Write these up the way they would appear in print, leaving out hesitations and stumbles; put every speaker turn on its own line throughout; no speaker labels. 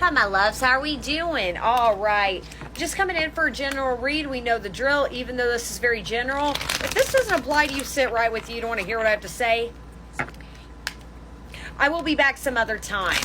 Hi, my loves. How are we doing? All right. Just coming in for a general read. We know the drill, even though this is very general. If this doesn't apply to you, sit right with you. You don't want to hear what I have to say. I will be back some other time.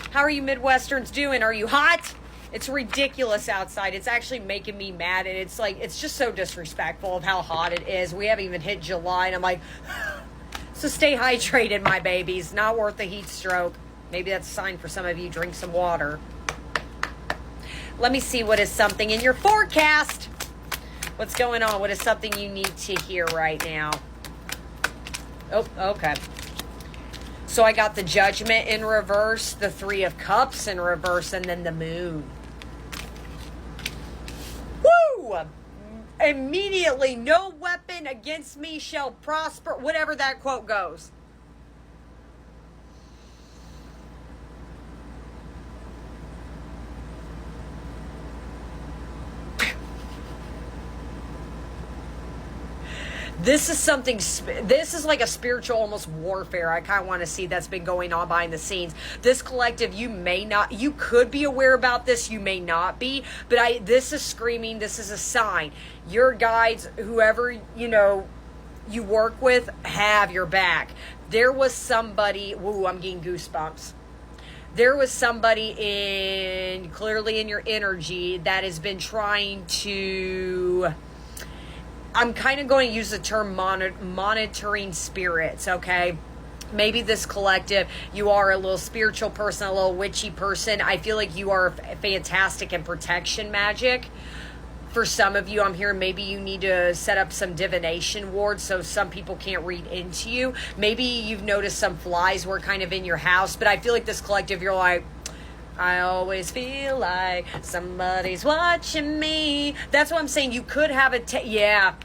How are you Midwesterns doing? Are you hot? It's ridiculous outside. It's actually making me mad. And it's like, it's just so disrespectful of how hot it is. We haven't even hit July. And I'm like, so stay hydrated, my babies. Not worth a heat stroke. Maybe that's a sign for some of you. Drink some water. Let me see what is something in your forecast. What's going on? What is something you need to hear right now? Oh, okay. So I got the Judgment in reverse, the Three of Cups in reverse, and then the Moon. Woo! Immediately, no weapon against me shall prosper. Whatever that quote goes. This is something, this is like a spiritual almost warfare. I kind of want to see that's been going on behind the scenes. This collective, you may not, you could be aware about this, you may not be, but this is screaming, this is a sign. Your guides, whoever, you work with, have your back. There was somebody, woo, I'm getting goosebumps. There was somebody clearly in your energy that has been trying to... I'm kind of going to use the term monitoring spirits, okay? Maybe this collective, you are a little spiritual person, a little witchy person. I feel like you are fantastic in protection magic. For some of you, I'm hearing maybe you need to set up some divination wards so some people can't read into you. Maybe you've noticed some flies were kind of in your house, but I feel like this collective, you're like, I always feel like somebody's watching me. That's what I'm saying. You could have yeah.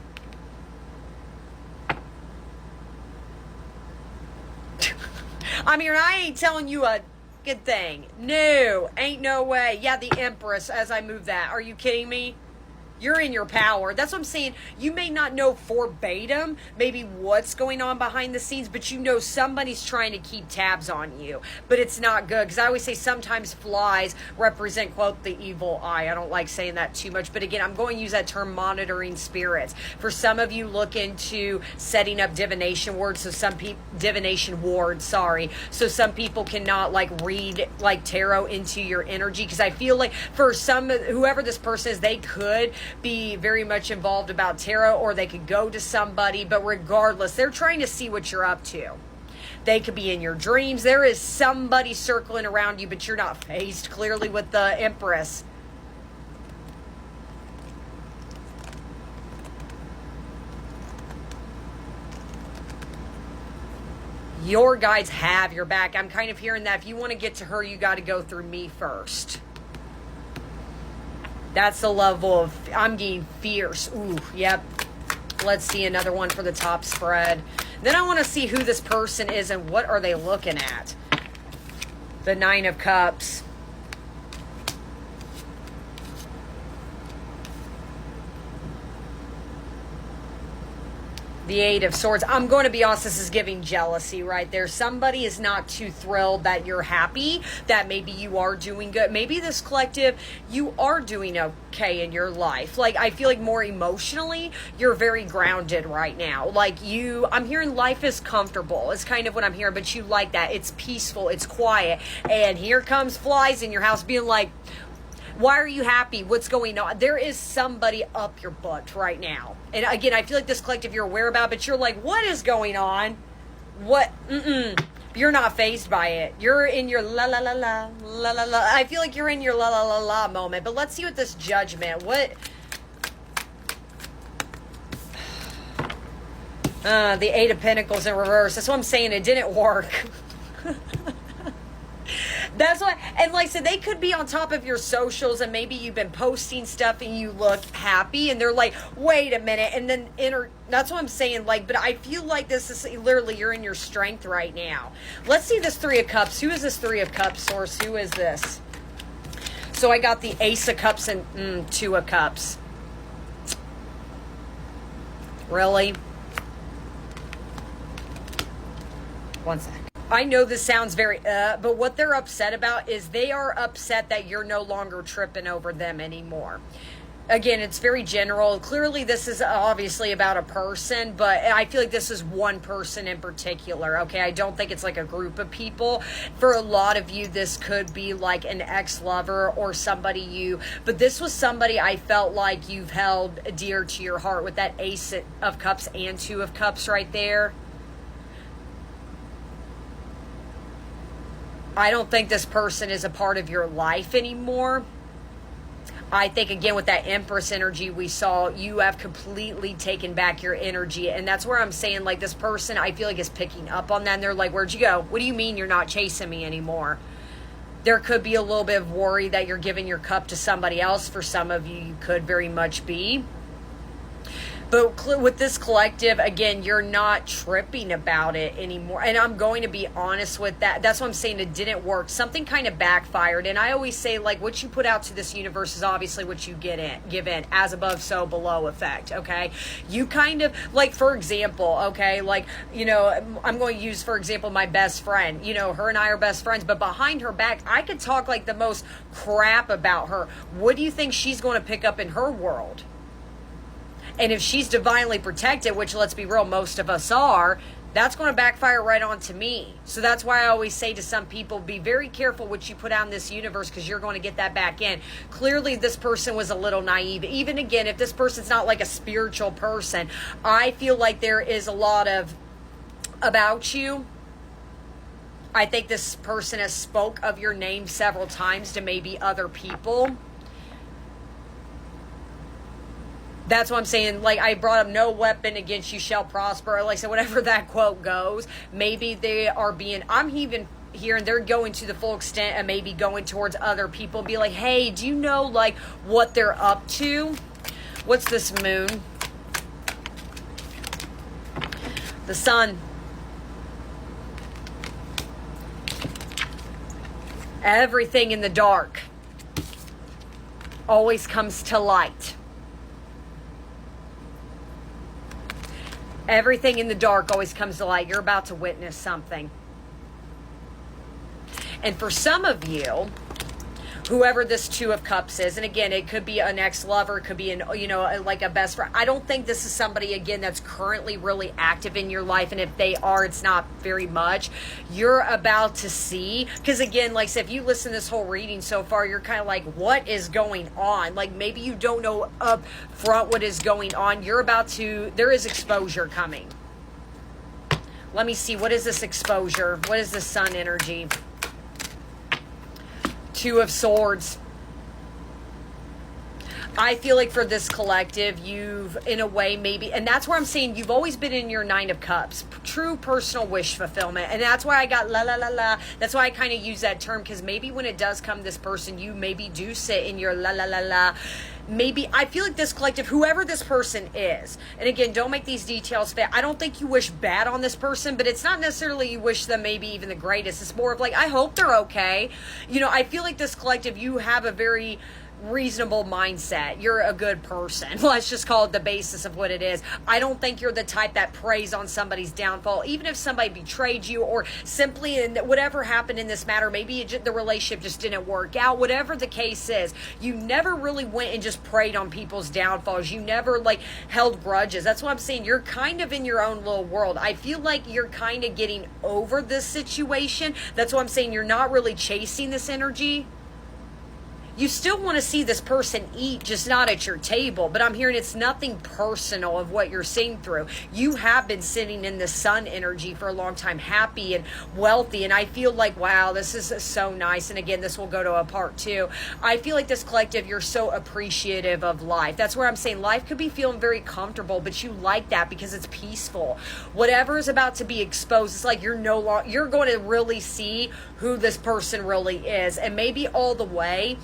I mean, I ain't telling you a good thing. No, ain't no way. Yeah, the Empress as I move that. Are you kidding me? You're in your power. That's what I'm saying. You may not know verbatim maybe what's going on behind the scenes, but you know somebody's trying to keep tabs on you. But it's not good, because I always say sometimes flies represent, quote, the evil eye. I don't like saying that too much. But again, I'm going to use that term monitoring spirits. For some of you, look into setting up divination wards. So some people, divination wards, sorry. So some people cannot read tarot into your energy. Because I feel like for some, whoever this person is, they could be very much involved about tarot, or they could go to somebody, but regardless, they're trying to see what you're up to. They could be in your dreams. There is somebody circling around you, but you're not phased, clearly, with the Empress. Your guides have your back. I'm kind of hearing that if you want to get to her, you got to go through me first. That's the level of, I'm getting fierce. Ooh, yep. Let's see another one for the top spread. Then I want to see who this person is and what are they looking at. The Nine of Cups. The Eight of Swords. I'm going to be honest, this is giving jealousy right there. Somebody is not too thrilled that you're happy, that maybe you are doing good. Maybe this collective, you are doing okay in your life. I feel like more emotionally, you're very grounded right now. I'm hearing life is comfortable. It's kind of what I'm hearing, but you like that. It's peaceful. It's quiet. And here comes flies in your house being like, why are you happy? What's going on? There is somebody up your butt right now. And again, I feel like this collective you're aware about, but you're like, what is going on? What? You're not fazed by it. You're in your la la la la la la la. I feel like you're in your la la la la moment. But let's see what this Judgment. What? The Eight of Pentacles in reverse. That's what I'm saying. It didn't work. That's why, and like I said, they could be on top of your socials and maybe you've been posting stuff and you look happy and they're like, wait a minute. And then that's what I'm saying. But I feel like this is literally, you're in your strength right now. Let's see this Three of Cups. Who is this Three of Cups source? Who is this? So I got the Ace of Cups and Two of Cups. Really? One sec. I know this sounds very, but what they're upset about is they are upset that you're no longer tripping over them anymore. Again, it's very general. Clearly, this is obviously about a person, but I feel like this is one person in particular, okay? I don't think it's like a group of people. For a lot of you, this could be like an ex-lover or somebody but this was somebody I felt like you've held dear to your heart with that Ace of Cups and Two of Cups right there. I don't think this person is a part of your life anymore. I think, again, with that Empress energy we saw, you have completely taken back your energy. And that's where I'm saying, like, this person, I feel like, is picking up on that. And they're like, where'd you go? What do you mean you're not chasing me anymore? There could be a little bit of worry that you're giving your cup to somebody else. For some of you, you could very much be. But with this collective, again, you're not tripping about it anymore. And I'm going to be honest with that. That's what I'm saying. It didn't work. Something kind of backfired. And I always say, like, what you put out to this universe is obviously what you give in. As above, so below effect, okay? You kind of, like, for example, okay, like, you know, I'm going to use, for example, my best friend. You know, her and I are best friends. But behind her back, I could talk, like, the most crap about her. What do you think she's going to pick up in her world? And if she's divinely protected, which, let's be real, most of us are, that's going to backfire right onto me. So that's why I always say to some people, be very careful what you put out in this universe, because you're going to get that back in. Clearly, this person was a little naive. Even, again, if this person's not like a spiritual person, I feel like there is a lot of about you. I think this person has spoke of your name several times to maybe other people. That's what I'm saying. Like, I brought up, no weapon against you shall prosper. Like I said, whatever that quote goes, maybe they are being, I'm even here and they're going to the full extent and maybe going towards other people. Be like, hey, do you know, like, what they're up to? What's this moon? The sun. Everything in the dark always comes to light. Everything in the dark always comes to light. You're about to witness something. And for some of you, whoever this Two of Cups is, and again, it could be an ex-lover, it could be like a best friend. I don't think this is somebody, again, that's currently really active in your life. And if they are, it's not very much. You're about to see, because again, like I said, if you listen to this whole reading so far, you're kind of like, what is going on? Like, maybe you don't know up front what is going on. There is exposure coming. Let me see, what is this exposure? What is the sun energy? Two of Swords. I feel like for this collective, you've, in a way, maybe, and that's where I'm saying you've always been in your Nine of Cups, true personal wish fulfillment. And that's why I got la la la la. That's why I kind of use that term, because maybe when it does come this person, you maybe do sit in your la la la la. Maybe, I feel like this collective, whoever this person is, and again, don't make these details fit. I don't think you wish bad on this person, but it's not necessarily you wish them maybe even the greatest. It's more of like, I hope they're okay. You know, I feel like this collective, you have a very reasonable mindset. You're a good person. Let's just call it the basis of what it is. I don't think you're the type that preys on somebody's downfall, even if somebody betrayed you or simply in whatever happened in this matter, maybe the relationship just didn't work out. Whatever the case is, you never really went and just preyed on people's downfalls. You never like held grudges. That's what I'm saying. You're kind of in your own little world. I feel like you're kind of getting over this situation. That's what I'm saying. You're not really chasing this energy. You still want to see this person eat, just not at your table. But I'm hearing it's nothing personal of what you're seeing through. You have been sitting in the sun energy for a long time, happy and wealthy. And I feel like, wow, this is so nice. And again, this will go to a part two. I feel like this collective, you're so appreciative of life. That's where I'm saying life could be feeling very comfortable, but you like that because it's peaceful. Whatever is about to be exposed, it's like you're going to really see who this person really is. And maybe all the way,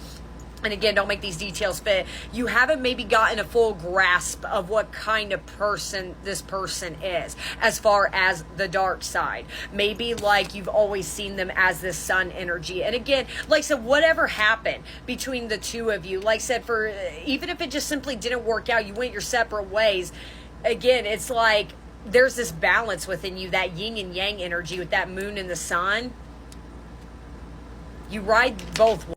and again, don't make these details fit, you haven't maybe gotten a full grasp of what kind of person this person is as far as the dark side. Maybe like you've always seen them as this sun energy. And again, like I said, whatever happened between the two of you, like I said, even if it just simply didn't work out, you went your separate ways. Again, it's like there's this balance within you, that yin and yang energy with that moon and the sun. You ride both